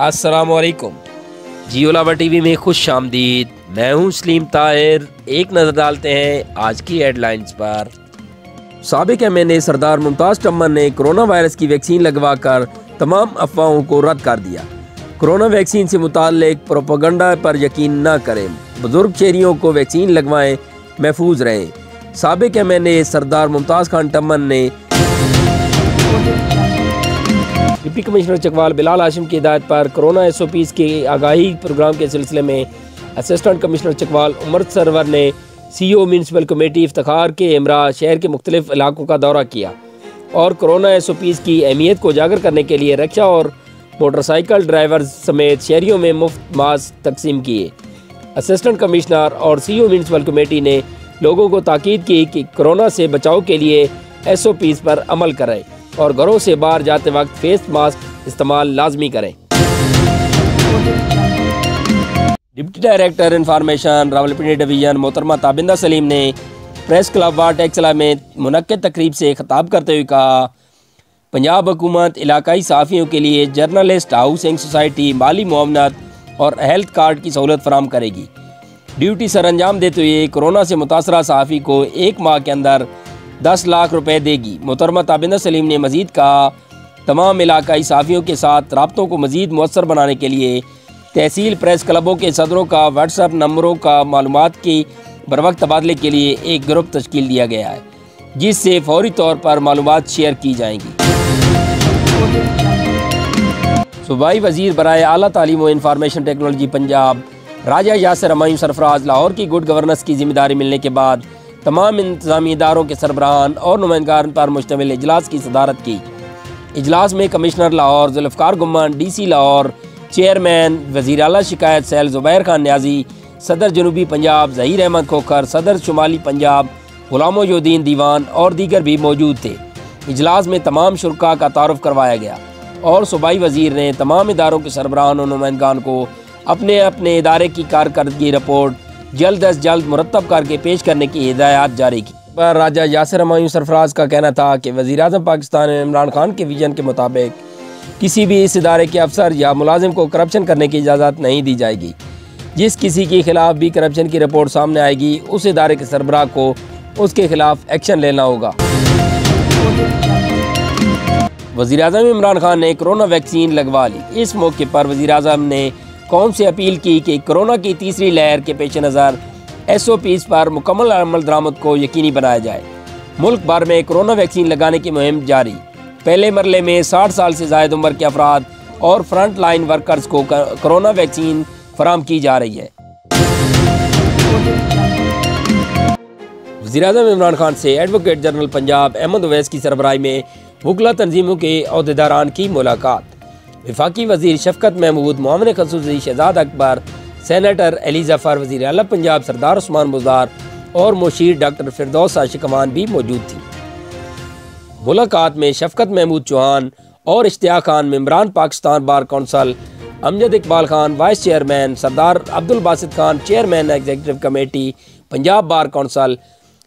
अस्सलाम वालेकुम। जियो लावा टीवी में खुश आमदीद। मैं हूं सलीम ताहिर। एक नज़र डालते हैं आज की हेडलाइंस पर। साबिक एमएनए सरदार मुमताज़ टम्मन ने कोरोना वायरस की वैक्सीन लगवाकर तमाम अफवाहों को रद्द कर दिया। कोरोना वैक्सीन से मुताल्लिक प्रोपेगेंडा पर यकीन न करें, बुजुर्ग शहरियों को वैक्सीन लगवाएं, महफूज रहें। साबिक एमएनए सरदार मुमताज़ खान टम्मन ने डिप्टी कमिश्नर चकवाल बिलाल हाशिम की हिदायत पर कोरोना SOPs के आगाही प्रोग्राम के सिलसिले में असिस्टेंट कमिश्नर चकवाल उमर सरवर ने CO म्यूनसिपल कमेटी इफ्तिखार के हमरा शहर के मुख्तलिफ इलाकों का दौरा किया और कोरोना SOPs की अहमियत को उजागर करने के लिए रिक्शा और मोटरसाइकिल ड्राइवर्स समेत शहरियों में मुफ्त मास्क तकसीम किए। असिस्टेंट कमिश्नर और CO म्यूनसिपल कमेटी ने लोगों को ताकीद की कि कोरोना से बचाव के लिए SOPs पर अमल करें और घरों से बाहर जाते वक्त फेस मास्क इस्तेमाल लाजमी करें। Deputy director information Rawalpindi division मोहतरमा ताबिंदा सलीम ने प्रेस क्लब वार्ड एक्सला में मुनक्किद तकरीब से खिताब करते हुए कहा, पंजाब हुकूमत इलाकाई सहाफ़ियों के लिए जर्नलिस्ट हाउसिंग सोसाइटी माली मुआवनत और हेल्थ कार्ड की सहूलत फराम करेगी। ड्यूटी सर अंजाम देते हुए कोरोना से मुतासरा सहाफ़ी को 1 माह के अंदर 10 लाख रुपए देगी। मोहतरमा ताबिंदा सलीम ने मज़ीद कहा, तमाम इलाकाई सहाफ़ियों के साथ राब्तों को मज़ीद मुअस्सर बनाने के लिए तहसील प्रेस क्लबों के सदरों का व्हाट्सएप नंबरों का मालूमात की बरवक्त तबादले के लिए एक ग्रुप तश्कील दिया गया है, जिससे फौरी तौर पर मालूमात शेयर की जाएंगी। सूबाई वज़ीर बराए आला तालीम व इंफॉर्मेशन टेक्नोलॉजी पंजाब राजा यासिर हमायूं सरफराज लाहौर की गुड गवर्नेंस की जिम्मेदारी मिलने के बाद तमाम इंतजामी इदारों के सरबराहान और नुमाइंदगान पर मुश्तमिल इजलास की सदारत की। इजलास में commissioner Lahore Zulfikar Gumman, DC Lahore, chairman वज़ीर आला शिकायत सेल ज़ुबैर खान न्याजी, सदर जनूबी पंजाब ज़हीर अहमद खोखर, सदर शुमाली पंजाब गुलाम मोहयुद्दीन दीवान और दीगर भी मौजूद थे। इजलास में तमाम शुरका का तारुफ करवाया गया और सूबाई वज़ीर ने तमाम इदारों के सरबराहान और नुमाइंदगान को अपने अपने इदारे की कारकर्दगी रिपोर्ट जल्द अज जल्द मुरतब करके पेश करने की हिदायत जारी की। पर राजा यासिर हमायूं सरफराज का कहना था कि वज़ीर-ए-आज़म पाकिस्तान इमरान खान के विजन के मुताबिक किसी भी इस इदारे के अफसर या मुलाजिम को करप्शन करने की इजाज़त नहीं दी जाएगी। जिस किसी के खिलाफ भी करप्शन की रिपोर्ट सामने आएगी, उस इदारे के सरबराह को उसके खिलाफ एक्शन लेना होगा। वज़ीर-ए-आज़म इमरान खान ने कोरोना वैक्सीन लगवा ली। इस मौके पर वज़ीर-ए-आज़म ने कौम से अपील की कि कोरोना की तीसरी लहर के पेश नज़र SOPs पर मुकम्मल अमल दरामद को यकीनी बनाया जाए। मुल्क भर में कोरोना वैक्सीन लगाने की मुहिम जारी। पहले मरले में 60 साल से ज़ायद उम्र के अफराद और फ्रंट लाइन वर्कर्स को कोरोना वैक्सीन फराम की जा रही है। वज़ीर-ए-आज़म इमरान खान से एडवोकेट जनरल पंजाब अहमद उवैस की सरबराही में वकला तंजीमों के अहदेदारान की मुलाकात। वफाकी वज़ीर शफकत महमूद, मुआविन ख़ुसूसी शहजाद अकबर, सेनेटर अली ज़फ़र, वज़ीर आला पंजाब सरदार उस्मान बुज़दार और मुशीर डॉक्टर फिरदौस आशिक अमान भी मौजूद थी। मुलाकात में शफकत महमूद चौहान और इश्तियाक खान मेंबरान Pakistan bar council, Amjad Iqbal Khan vice chairman, Sardar Abdul Basit Khan chairman executive committee Punjab bar council,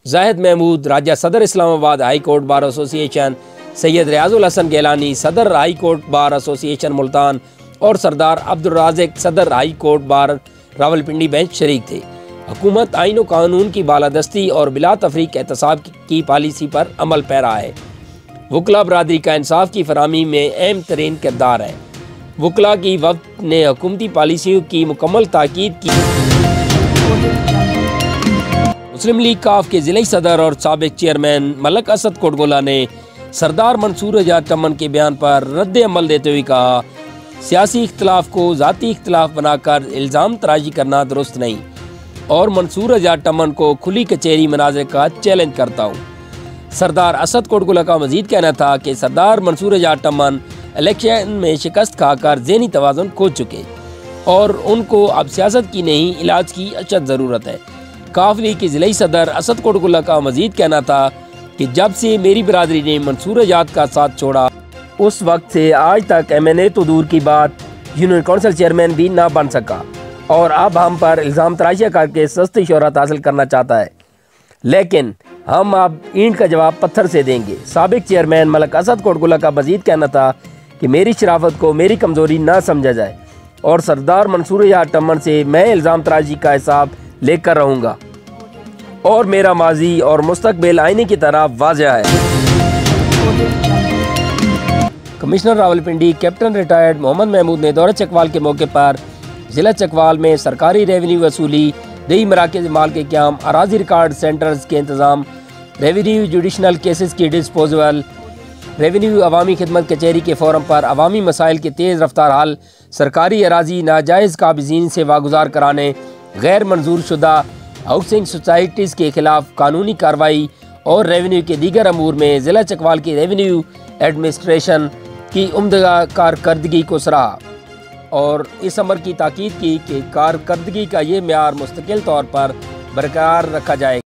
Zahid Mahmood Raja सदर Islamabad high court bar association, Syed Riazul Hasan Gilani सदर high court bar association Multan और सरदार अब्दुल राज़िक सदर high court bar Rawalpindi bench शरीक थे। हुकूमत आईन व कानून की बालादस्ती और बिला तफरीक एहतसाब की पॉलिसी पर अमल पैरा है। वकला बरादरी का इंसाफ की फराहमी में अहम तरीन किरदार है। वकला की वक्त ने हुकूमती पॉलिसियों की मुकम्मल ताकीद की। मुस्लिम लीग काफ के ज़िला सदर और साबिक चेयरमैन मलक असद कोटगोला ने सरदार मंसूर एजाज टम्मन के बयान पर रद्द अमल देते हुए कहा, सियासी इख्तलाफ को ज़ाती इख्तलाफ बनाकर इल्ज़ाम तराजी करना दुरुस्त नहीं और मंसूर एजाज टम्मन को खुली कचहरी मनाज़र का चैलेंज करता हूँ। सरदार असद कोटगोला का मजीद कहना था कि सरदार मंसूर एजाज टम्मन इलेक्शन में शिकस्त खाकर ज़हनी तवाज़ुन खो चुके और उनको अब सियासत की नहीं इलाज की अशद ज़रूरत है। काफ लीग के ज़िला सदर असद कोटगोला का मजीद कहना था कि जब से मेरी बरादरी ने मंसूर एजाज का साथ छोड़ा, उस वक्त से आज तक MNA तो दूर की बात यूनियन काउंसिल चेयरमैन भी ना बन सका और अब हम पर इल्ज़ाम तराशियाँ करके सस्ती शोहरत हासिल करना चाहता है, लेकिन हम अब ईंट का जवाब पत्थर से देंगे। साबिक चेयरमैन मलक असद कोटगोला का मजीद कहना था कि मेरी शराफत को मेरी कमज़ोरी ना समझा जाए। اور سردار منصور یار ٹمن سے میں الزام تراشی کا حساب لے کر رہوں گا اور میرا ماضی اور مستقبل آئینے کی طرح واضح ہے۔ کمشنر راولپنڈی کیپٹن ریٹائرڈ محمد محمود نے دورہ چکوال کے موقع پر ضلع چکوال میں سرکاری ریونیو وصولی، دیہی مراکز مال کے قیام، اراضی ریکارڈ سینٹرز کے انتظام، ریونیو جوڈیشنل کیسز کی ڈسپوزل، ریونیو عوامی خدمت کچہری کے فورم پر عوامی مسائل کے تیز رفتار حل، سرکاری اراضی ناجائز قابضین سے واگزار کرانے، غیر منظور شدہ ہاؤسنگ سوسائٹیز کے خلاف قانونی کارروائی اور ریونیو کے دیگر امور میں ضلع چکوال کی ریونیو ایڈمنسٹریشن کی عمدہ کارکردگی کو سراہا اور اس امر کی تاکید کی کہ کارکردگی کا یہ معیار مستقل طور پر برقرار رکھا جائے۔